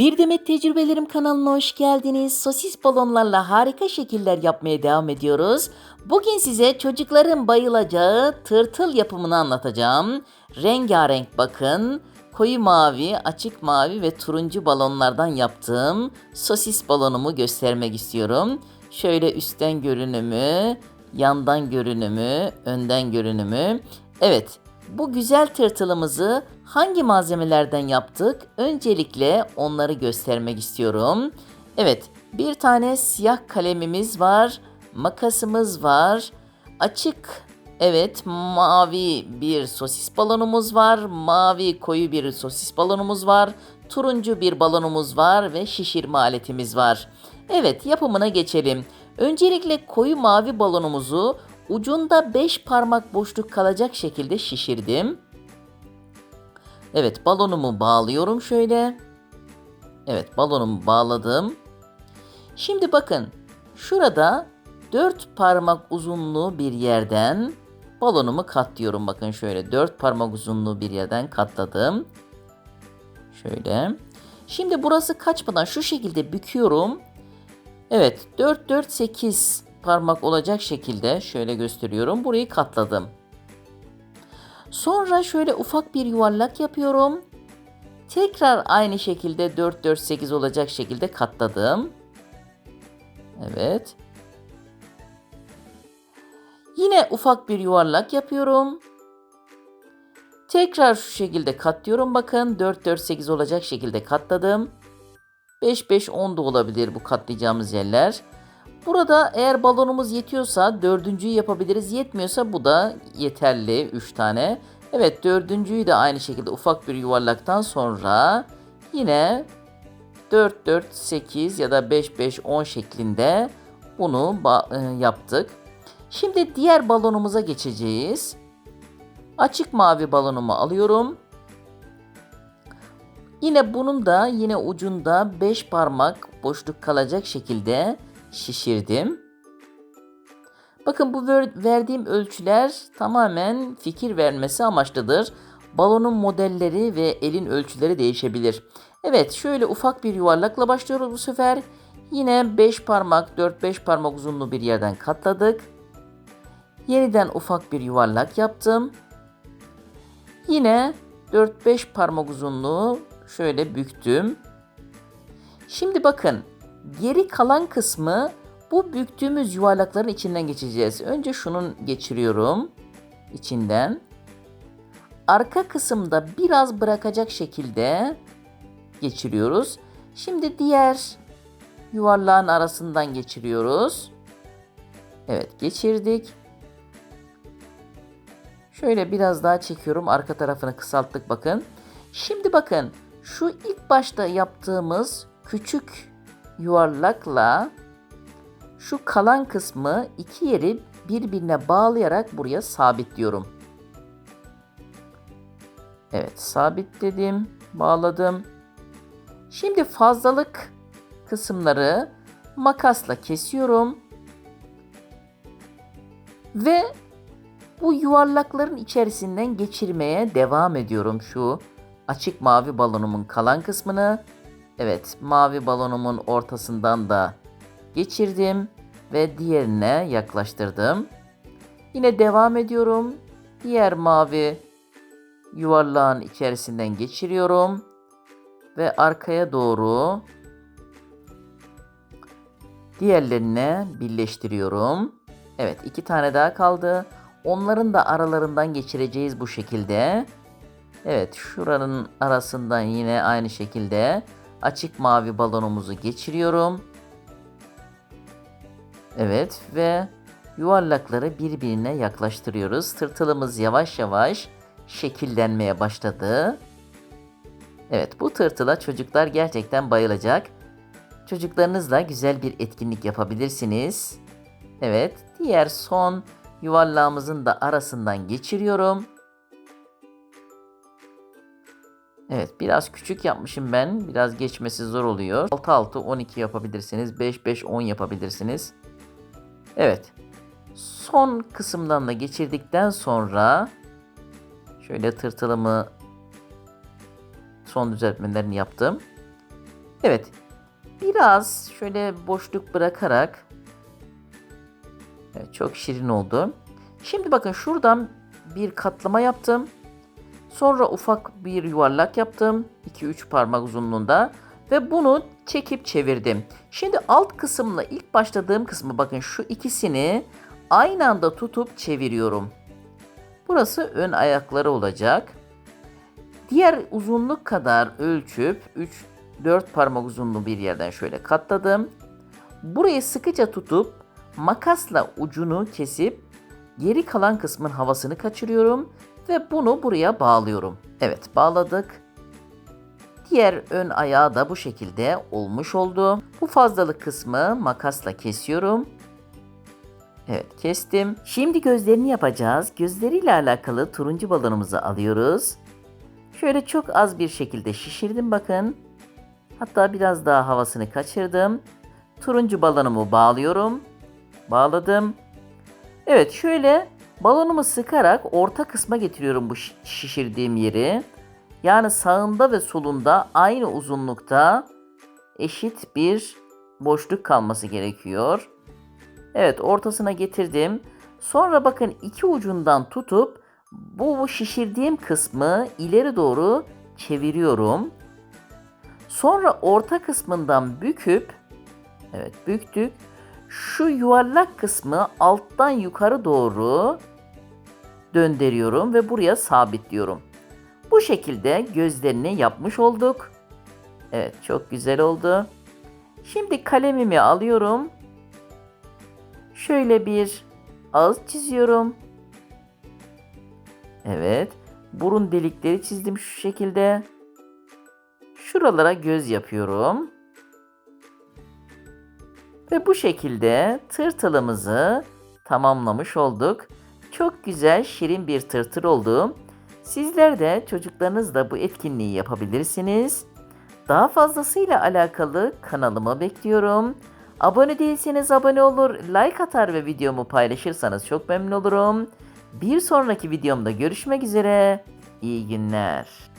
Bir Demet Tecrübelerim kanalına hoş geldiniz. Sosis balonlarla harika şekiller yapmaya devam ediyoruz. Bugün size çocukların bayılacağı tırtıl yapımını anlatacağım. Rengarenk bakın. Koyu mavi, açık mavi ve turuncu balonlardan yaptığım sosis balonumu göstermek istiyorum. Şöyle üstten görünümü, yandan görünümü, önden görünümü. Evet, bu güzel tırtılımızı hangi malzemelerden yaptık? Öncelikle onları göstermek istiyorum. Evet, bir tane siyah kalemimiz var, makasımız var, açık, evet, mavi bir sosis balonumuz var, mavi koyu bir sosis balonumuz var, turuncu bir balonumuz var ve şişirme aletimiz var. Evet, yapımına geçelim. Öncelikle koyu mavi balonumuzu ucunda 5 parmak boşluk kalacak şekilde şişirdim. Evet, balonumu bağlıyorum şöyle. Evet, balonumu bağladım. Şimdi bakın, şurada 4 parmak uzunluğu bir yerden balonumu katlıyorum. Bakın şöyle 4 parmak uzunluğu bir yerden katladım. Şöyle. Şimdi burası kaçmadan şu şekilde büküyorum. Evet, 4 4 8 parmak olacak şekilde şöyle gösteriyorum. Burayı katladım. Sonra şöyle ufak bir yuvarlak yapıyorum. Tekrar aynı şekilde 4 4 8 olacak şekilde katladım. Evet. Yine ufak bir yuvarlak yapıyorum. Tekrar şu şekilde katlıyorum. Bakın 4 4 8 olacak şekilde katladım. 5 5 10 da olabilir bu katlayacağımız yerler. Burada eğer balonumuz yetiyorsa dördüncüyü yapabiliriz. Yetmiyorsa bu da yeterli 3 tane. Evet, dördüncüyü de aynı şekilde ufak bir yuvarlaktan sonra yine 4 4 8 ya da 5 5 10 şeklinde bunu yaptık. Şimdi diğer balonumuza geçeceğiz. Açık mavi balonumu alıyorum. Yine bunun da yine ucunda 5 parmak boşluk kalacak şekilde şişirdim. Bakın bu verdiğim ölçüler tamamen fikir vermesi amaçlıdır. Balonun modelleri ve elin ölçüleri değişebilir. Evet, şöyle ufak bir yuvarlakla başlıyoruz bu sefer. Yine 5 parmak 4-5 parmak uzunluğu bir yerden katladık. Yeniden ufak bir yuvarlak yaptım. Yine 4-5 parmak uzunluğu şöyle büktüm. Şimdi bakın, geri kalan kısmı bu büktüğümüz yuvarlakların içinden geçeceğiz. Önce şunun geçiriyorum içinden. Arka kısımda biraz bırakacak şekilde geçiriyoruz. Şimdi diğer yuvarlağın arasından geçiriyoruz. Evet, geçirdik. Şöyle biraz daha çekiyorum. Arka tarafını kısalttık bakın. Şimdi bakın, şu ilk başta yaptığımız küçük yuvarlakla şu kalan kısmı iki yeri birbirine bağlayarak buraya sabitliyorum. Evet, sabitledim, bağladım. Şimdi fazlalık kısımları makasla kesiyorum. Ve bu yuvarlakların içerisinden geçirmeye devam ediyorum şu açık mavi balonumun kalan kısmını. Evet, mavi balonumun ortasından da geçirdim ve diğerine yaklaştırdım. Yine devam ediyorum. Diğer mavi yuvarlağın içerisinden geçiriyorum ve arkaya doğru diğerlerine birleştiriyorum. Evet, 2 tane daha kaldı. Onların da aralarından geçireceğiz bu şekilde. Evet, şuranın arasından yine aynı şekilde açık mavi balonumuzu geçiriyorum. Evet ve yuvarlakları birbirine yaklaştırıyoruz. Tırtılımız yavaş yavaş şekillenmeye başladı. Evet, bu tırtıla çocuklar gerçekten bayılacak. Çocuklarınızla güzel bir etkinlik yapabilirsiniz. Evet, diğer son yuvarlağımızın da arasından geçiriyorum. Evet, biraz küçük yapmışım ben. Biraz geçmesi zor oluyor. 6 6 12 yapabilirsiniz. 5 5 10 yapabilirsiniz. Evet. Son kısımdan da geçirdikten sonra şöyle tırtılımı son düzeltmelerini yaptım. Evet, biraz şöyle boşluk bırakarak, evet, çok şirin oldu. Şimdi bakın şuradan bir katlama yaptım. Sonra ufak bir yuvarlak yaptım. 2-3 parmak uzunluğunda. Ve bunu çekip çevirdim. Şimdi alt kısımla ilk başladığım kısmı bakın şu ikisini aynı anda tutup çeviriyorum. Burası ön ayakları olacak. Diğer uzunluk kadar ölçüp 3-4 parmak uzunluğu bir yerden şöyle katladım. Burayı sıkıca tutup makasla ucunu kesip geri kalan kısmın havasını kaçırıyorum ve bunu buraya bağlıyorum. Evet, bağladık. Diğer ön ayağı da bu şekilde olmuş oldu. Bu fazlalık kısmı makasla kesiyorum. Evet, kestim. Şimdi gözlerini yapacağız. Gözleriyle alakalı turuncu balonumuzu alıyoruz. Şöyle çok az bir şekilde şişirdim bakın. Hatta biraz daha havasını kaçırdım. Turuncu balonumu bağlıyorum. Bağladım. Evet, şöyle balonumu sıkarak orta kısma getiriyorum bu şişirdiğim yeri. Yani sağında ve solunda aynı uzunlukta eşit bir boşluk kalması gerekiyor. Evet, ortasına getirdim. Sonra bakın iki ucundan tutup bu şişirdiğim kısmı ileri doğru çeviriyorum. Sonra orta kısmından büküp, evet büktük. Şu yuvarlak kısmı alttan yukarı doğru döndürüyorum ve buraya sabitliyorum. Bu şekilde gözlerini yapmış olduk. Evet, çok güzel oldu. Şimdi kalemimi alıyorum. Şöyle bir ağız çiziyorum. Evet, burun delikleri çizdim şu şekilde. Şuralara göz yapıyorum. Ve bu şekilde tırtılımızı tamamlamış olduk. Çok güzel, şirin bir tırtıl oldu. Sizler de çocuklarınızla bu etkinliği yapabilirsiniz. Daha fazlasıyla alakalı kanalımı bekliyorum. Abone değilseniz abone olur, like atar ve videomu paylaşırsanız çok memnun olurum. Bir sonraki videomda görüşmek üzere. İyi günler.